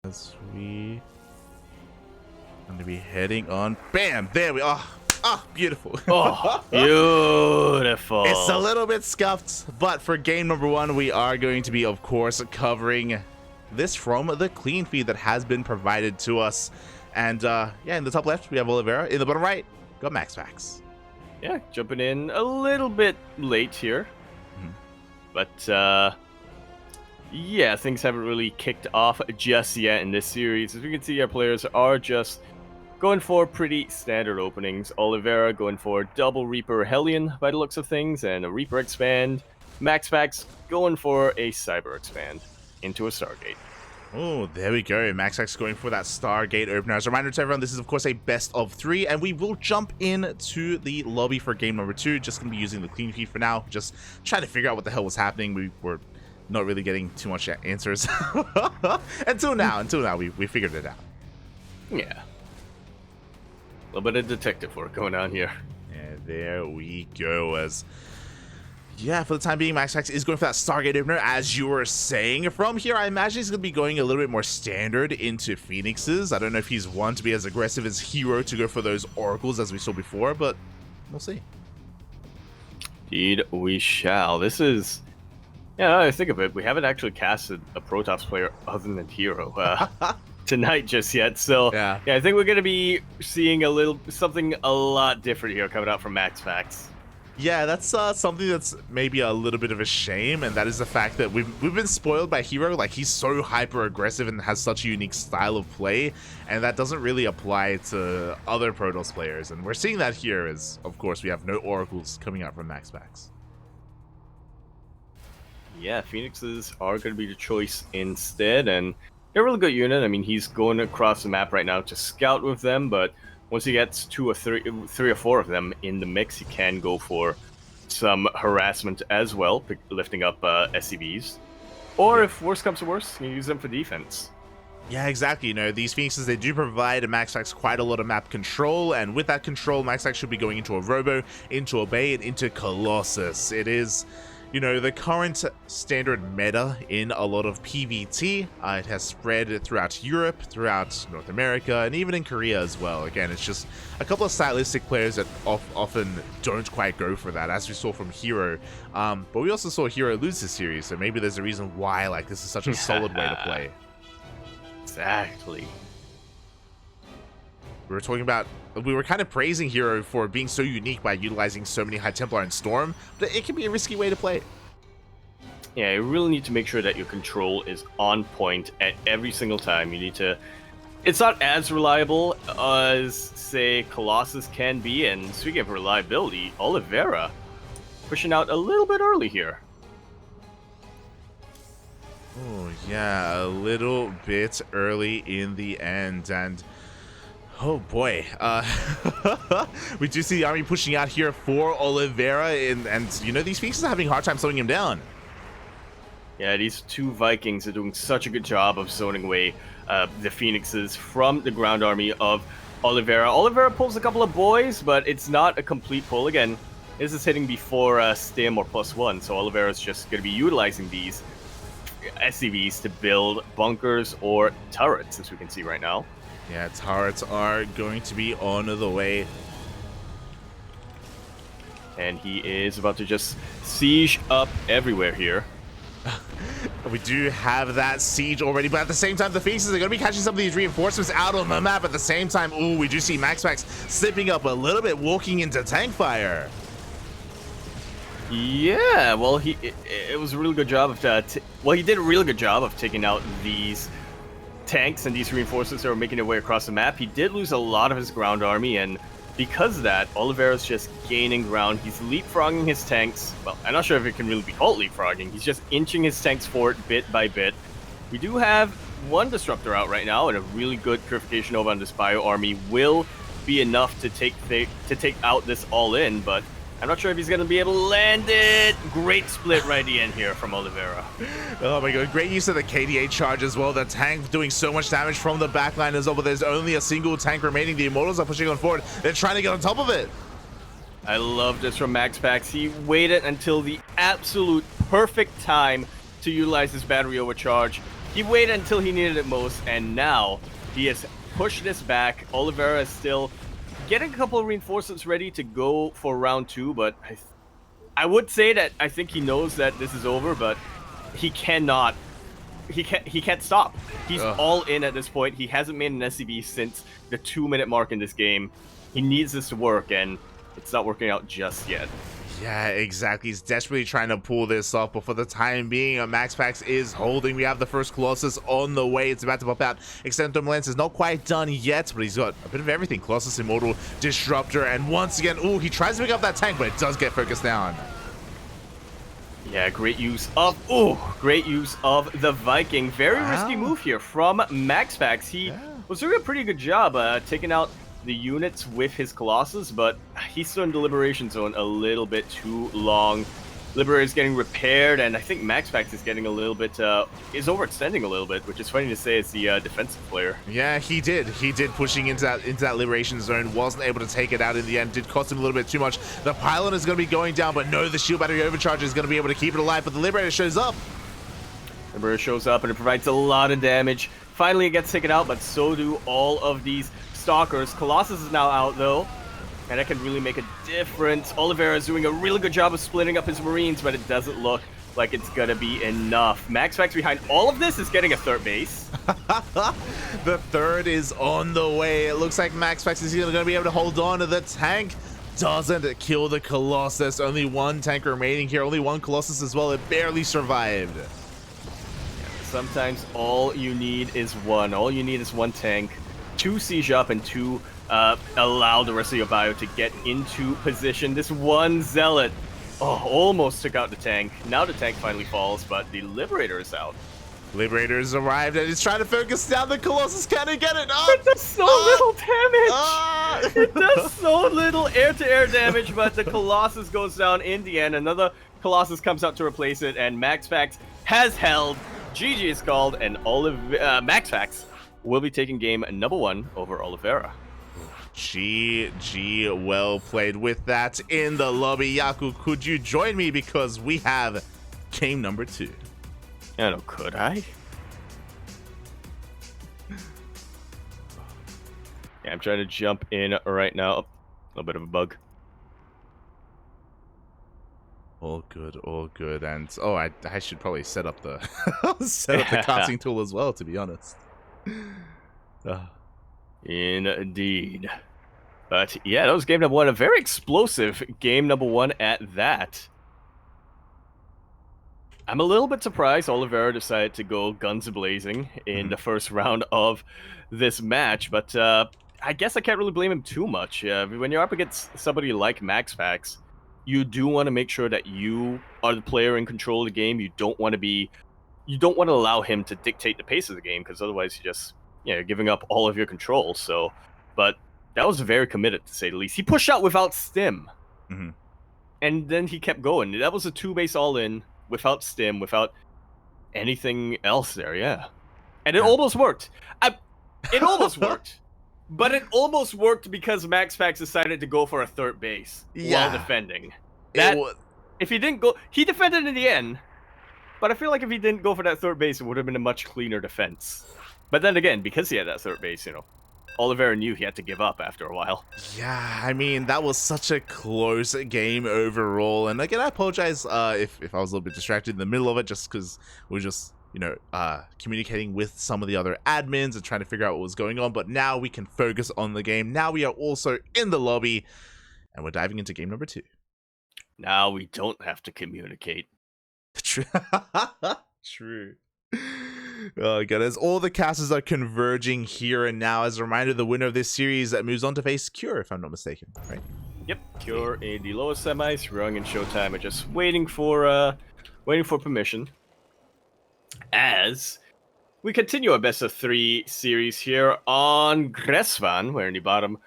As we going to be heading on. Bam! There we are. Ah, beautiful. Oh, beautiful. It's a little bit scuffed, but for game number one, we are going to be, of course, covering this from the clean feed that has been provided to us. And yeah, in the top left, we have Oliveira. In the bottom right, got MaxPax. Yeah, jumping in a little bit late here. But yeah, things haven't really kicked off just yet in this series. As we can see, our players are just going for pretty standard openings. Oliveira going for double Reaper Hellion by the looks of things, and a Reaper expand. MaxPax going for a Cyber expand into a Stargate. Oh, there we go. MaxPax going for that Stargate opener. As a reminder to everyone, this is of course a best of 3, and we will jump into the lobby for game number 2. Just going to be using the clean feed for now. Just trying to figure out what the hell was happening. We were not really getting too much answers until now. We figured it out. Yeah. A little bit of detective work going on here. And there we go. As yeah, for the time being, MaxPax is going for that Stargate opener, as you were saying. From here, I imagine he's going to be going a little bit more standard into Phoenixes. I don't know if he's one to be as aggressive as Hero to go for those Oracles as we saw before, but we'll see. Indeed, we shall. This is... yeah, now that I think of it, we haven't actually casted a Protoss player other than Hero tonight just yet. So yeah, I think we're going to be seeing something a lot different here coming out from MaxPax. Yeah, that's something that's maybe a little bit of a shame, and that is the fact that we've been spoiled by Hero. Like, he's so hyper aggressive and has such a unique style of play, and that doesn't really apply to other Protoss players. And we're seeing that here as, of course, we have no Oracles coming out from MaxPax. Yeah, Phoenixes are going to be the choice instead, and they're a really good unit. I mean, he's going across the map right now to scout with them, but once he gets three or four of them in the mix, he can go for some harassment as well, lifting up SCVs. Or if worse comes to worse, you can use them for defense. Yeah, exactly. You know, these Phoenixes, they do provide MaxPax quite a lot of map control, and with that control, MaxPax should be going into a Robo, into a Bay, and into Colossus. It is, you know, the current standard meta in a lot of PvT. It has spread throughout Europe, throughout North America, and even in Korea as well. Again, it's just a couple of stylistic players that often don't quite go for that, as we saw from Hero. But we also saw Hero lose this series, so maybe there's a reason why like this is such a solid way to play. Exactly. We were kind of praising Hero for being so unique by utilizing so many High Templar and Storm, but it can be a risky way to play. Yeah, you really need to make sure that your control is on point at every single time. You need to... it's not as reliable as, say, Colossus can be, and speaking of reliability, Oliveira pushing out a little bit early here. Oh, yeah, a little bit early in the end, and oh boy, we do see the army pushing out here for Oliveira, and you know, these Phoenixes are having a hard time slowing him down. Yeah, these two Vikings are doing such a good job of zoning away the Phoenixes from the ground army of Oliveira. Oliveira pulls a couple of boys, but it's not a complete pull. Again, this is hitting before Stim or +1, so Oliveira's just going to be utilizing these SCVs to build bunkers or turrets, as we can see right now. Yeah, turrets are going to be on the way. And he is about to just siege up everywhere here. We do have that siege already, but at the same time, the Phoenixes are going to be catching some of these reinforcements out on the map. At the same time, ooh, we do see MaxPax slipping up a little bit, walking into tank fire. Yeah, well, it was a really good job of he did a really good job of taking out these tanks and these reinforcements that were making their way across the map. He did lose a lot of his ground army, and because of that, Oliveira's just gaining ground. He's leapfrogging his tanks. Well, I'm not sure if it can really be called leapfrogging. He's just inching his tanks forward bit by bit. We do have one disruptor out right now, and a really good purification over on this bio army will be enough to take out this all-in, but I'm not sure if he's going to be able to land it. Great split right in here from Oliveira. Oh my god, great use of the KDA charge as well. The tank doing so much damage from the backline as well, but there's only a single tank remaining. The Immortals are pushing on forward. They're trying to get on top of it. I love this from MaxPax. He waited until the absolute perfect time to utilize this battery overcharge. He waited until he needed it most, and now he has pushed this back. Oliveira is still getting a couple of reinforcements ready to go for round 2, but I would say that I think he knows that this is over, but he cannot. He can't stop. He's all in at this point. He hasn't made an SCB since the 2-minute mark in this game. He needs this to work, and it's not working out just yet. Yeah, exactly. He's desperately trying to pull this off, but for the time being, MaxPax is holding. We have the first Colossus on the way. It's about to pop out. Extended Lance is not quite done yet, but he's got a bit of everything. Colossus, Immortal, Disruptor, and once again, he tries to pick up that tank, but it does get focused down. Yeah, great use of the Viking. Very risky move here from MaxPax. He was doing a pretty good job taking out the units with his Colossus, but he's still in the Liberation Zone a little bit too long. Liberator is getting repaired, and I think MaxPax is getting a little bit, is overextending a little bit, which is funny to say as the defensive player. Yeah, he did pushing into that Liberation Zone, wasn't able to take it out in the end, did cost him a little bit too much. The pylon is going to be going down, but no, the shield battery overcharge is going to be able to keep it alive, but the Liberator shows up. Liberator shows up, and it provides a lot of damage. Finally, it gets taken out, but so do all of these Stalkers. Colossus is now out, though. And that can really make a difference. Oliveira is doing a really good job of splitting up his Marines, but it doesn't look like it's gonna be enough. MaxPax behind all of this is getting a third base. The third is on the way. It looks like MaxPax is gonna be able to hold on to the tank. Doesn't kill the Colossus. Only one tank remaining here. Only one Colossus as well. It barely survived. Sometimes all you need is one. All you need is one tank, 2 siege up, and 2 allow the rest of your bio to get into position. This one Zealot almost took out the tank. Now the tank finally falls, but the Liberator is out. Liberator's arrived and he's trying to focus down the Colossus. Can he get it? It does so little damage! It does so little air-to-air damage, but the Colossus goes down in the end. Another Colossus comes out to replace it, and MaxPax has held. GG is called, and MaxPax will be taking game number 1 over Oliveira. GG, well played. With that in the lobby, Yaku, could you join me because we have game number 2? I know, could I? Yeah, I'm trying to jump in right now. A little bit of a bug. All good, all good. And I should probably set up the the casting tool as well, to be honest. Indeed. But yeah, that was game number 1. A very explosive game number 1 at that. I'm a little bit surprised Oliveira decided to go guns blazing in the first round of this match, but I guess I can't really blame him too much. When you're up against somebody like MaxPax, you do want to make sure that you are the player in control of the game. You don't want to allow him to dictate the pace of the game, because otherwise you're giving up all of your control. So, but that was very committed, to say the least. He pushed out without stim. And then he kept going. That was a 2-base all-in without stim, without anything else there, yeah. And it almost worked. It almost worked. But it almost worked because MaxPax decided to go for a third base while defending. If he didn't go... He defended in the end, but I feel like if he didn't go for that third base, it would have been a much cleaner defense. But then again, because he had that third base, Oliveira knew he had to give up after a while. Yeah, I mean, that was such a close game overall. And again, I apologize if I was a little bit distracted in the middle of it, just because we were just, communicating with some of the other admins and trying to figure out what was going on. But now we can focus on the game. Now we are also in the lobby, and we're diving into game number 2. Now we don't have to communicate. True. True. Oh god, as all the casters are converging here and now, as a reminder, the winner of this series moves on to face Cure, if I'm not mistaken, right? Yep, Cure in the lowest semis, Rung and Showtime are just waiting for permission. As we continue our best of 3 series here on Gresvan, we're in the bottom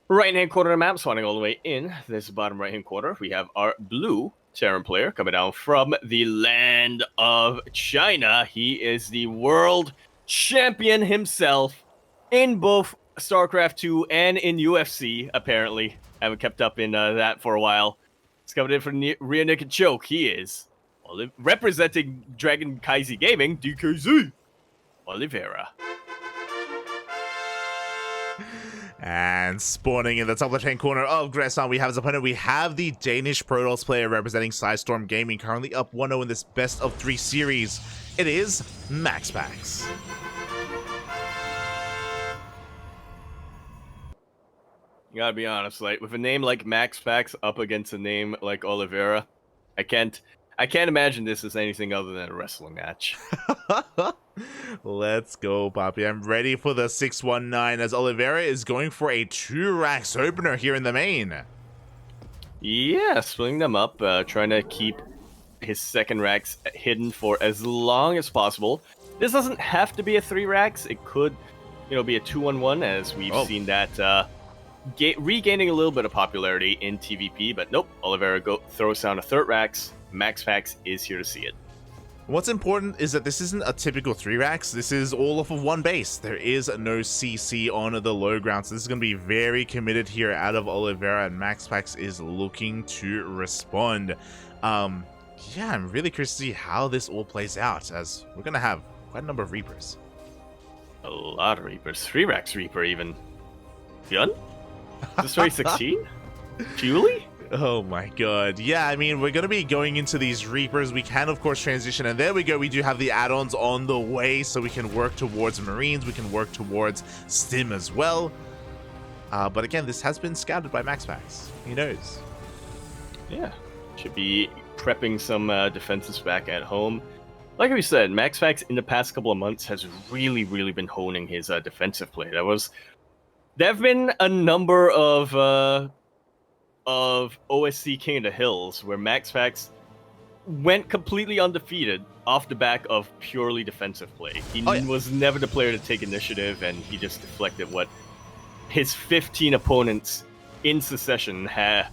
right-hand corner of the map, spawning all the way in this bottom right-hand corner. We have our blue Terran player coming down from the land of China. He is the world champion himself in both StarCraft 2 and in UFC, apparently. Haven't kept up in that for a while. He's coming in from Rear Naked Choke. He is representing Dragon Kaizi Gaming, DKZ. Oliveira. And spawning in the top left-hand corner of Gresson, we have as opponent, we have the Danish Protoss player representing Storm Gaming, currently up 1-0 in this best of 3 series. It is MaxPax. You gotta be honest, like with a name like MaxPax up against a name like Oliveira, I can't imagine this as anything other than a wrestling match. Let's go, Poppy. I'm ready for the 619 as Oliveira is going for a 2-racks opener here in the main. Yeah, splitting them up, trying to keep his second racks hidden for as long as possible. This doesn't have to be a 3 racks. It could, be a 2-1-1, as we've seen that regaining a little bit of popularity in TvP. But nope, Oliveira throws down a 3rd racks. MaxPax is here to see it. What's important is that this isn't a typical 3 racks. This is all off of one base. There is no CC on the low ground, so this is going to be very committed here out of Oliveira, and MaxPax is looking to respond. Yeah, I'm really curious to see how this all plays out, as we're going to have quite a number of Reapers. A lot of Reapers. 3 racks Reaper even. Gun? Is this 2016? Julie? Oh my god. Yeah, I mean, we're going to be going into these Reapers. We can, of course, transition. And there we go. We do have the add-ons on the way, so we can work towards Marines. We can work towards Stim as well. But again, this has been scouted by MaxPax. He knows. Yeah. Should be prepping some defenses back at home. Like we said, MaxPax in the past couple of months has really, really been honing his defensive play. There have been a number of OSC King of the Hills where MaxPax went completely undefeated off the back of purely defensive play. He was never the player to take initiative, and he just deflected what his 15 opponents in succession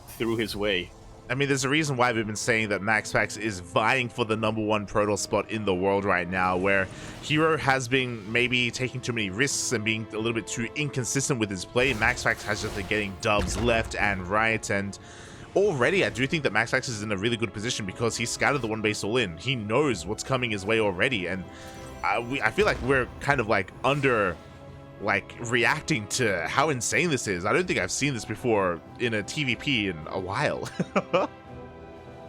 threw his way. I mean, there's a reason why we've been saying that MaxPax is vying for the #1 Protoss spot in the world right now, where Hero has been maybe taking too many risks and being a little bit too inconsistent with his play. MaxPax has just been getting dubs left and right, and already I do think that MaxPax is in a really good position because he scouted the 1 base all in. He knows what's coming his way already, and I feel like we're kind of reacting to how insane this is. I don't think I've seen this before in a TvP in a while.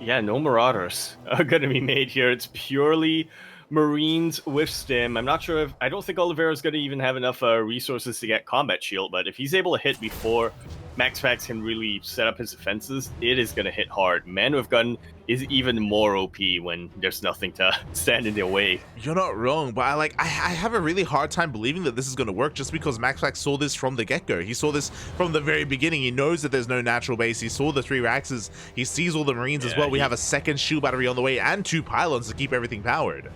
Yeah, no Marauders are going to be made here. It's purely Marines with Stim. I don't think Oliveira is going to even have enough resources to get Combat Shield, but if he's able to hit before MaxPax can really set up his defenses, it is going to hit hard. Man with Gun is even more OP when there's nothing to stand in their way. You're not wrong, but I have a really hard time believing that this is going to work just because MaxPax saw this from the get-go. He saw this from the very beginning. He knows that there's no natural base. He saw the 3 racks. He sees all the Marines as well. We have a 2nd shield battery on the way and 2 pylons to keep everything powered.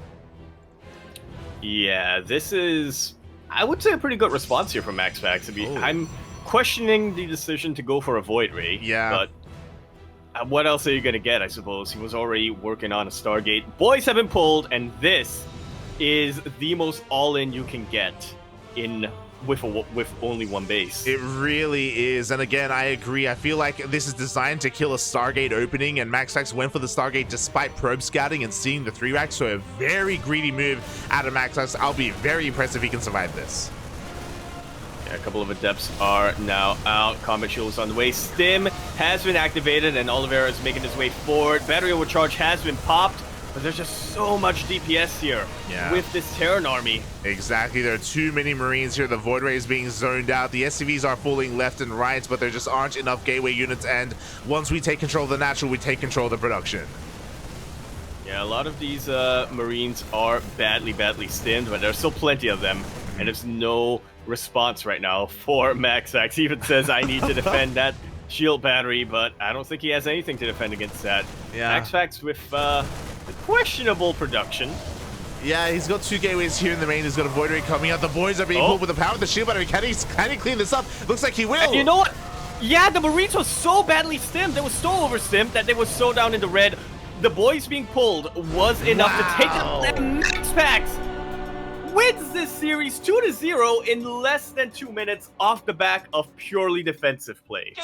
Yeah, this is, I would say, a pretty good response here from MaxPax. I'm questioning the decision to go for a Void Ray. Yeah. But what else are you going to get, I suppose? He was already working on a Stargate. Boys have been pulled, and this is the most all-in you can get with only 1 base. It really is, and again, I agree. I feel like this is designed to kill a Stargate opening, and MaxPax went for the Stargate despite probe scouting and seeing the 3 racks, so a very greedy move out of MaxPax. I'll be very impressed if he can survive this. Yeah, a couple of Adepts are now out. Combat Shield is on the way. Stim has been activated, and Oliveira is making his way forward. Battery Overcharge has been popped, but there's just so much DPS here with this Terran army. Exactly. There are too many Marines here. The Void Ray is being zoned out. The SCVs are falling left and right, but there just aren't enough gateway units, and once we take control of the natural, we take control of the production. Yeah, a lot of these Marines are badly stimmed, but there's still plenty of them, and there's no response right now for MaxPax. He even says, I need to defend that shield battery, but I don't think he has anything to defend against that. Yeah. MaxPax with questionable production. Yeah, he's got 2 gateways here in the main. He's got a Void Ray coming out. The boys are being pulled with the power of the shield battery. Can he clean this up? Looks like he will. And you know what? Yeah, the Marines were so badly stimmed. They were so over-stimmed that they were so down in the red. The boys being pulled was enough to take them. MaxPax wins this series 2-0 in less than 2 minutes off the back of purely defensive play.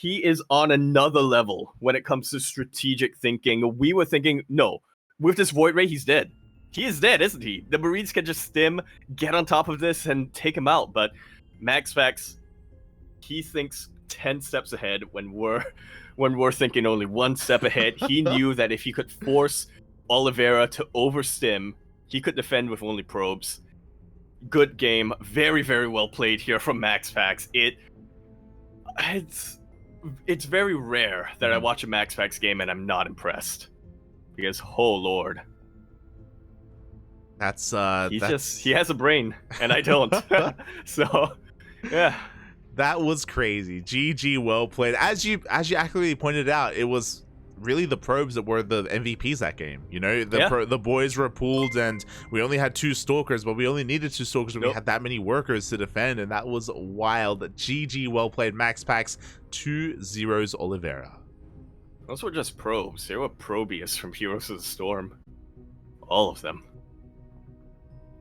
he is on another level when it comes to strategic thinking. We were thinking, no, with this Void Ray, he's dead. He is dead, isn't he? The Marines can just stim, get on top of this, and take him out. But MaxPax, he thinks 10 steps ahead when we're thinking only 1 step ahead. He knew that if he could force Oliveira to overstim, he could defend with only probes. Good game. Very, very well played here from MaxPax. It's very rare that I watch a MaxPax game and I'm not impressed. Because, oh lord. He has a brain, and I don't. So, yeah. That was crazy. GG, well played. As you accurately pointed out, it was really the probes that were the MVPs that game. You know, the boys were pooled, and we only had 2 stalkers, but we only needed 2 stalkers when we had that many workers to defend, and that was wild. GG, well played, MaxPax. 2-0 Oliveira. Those were just probes. They were probius from Heroes of the Storm. All of them.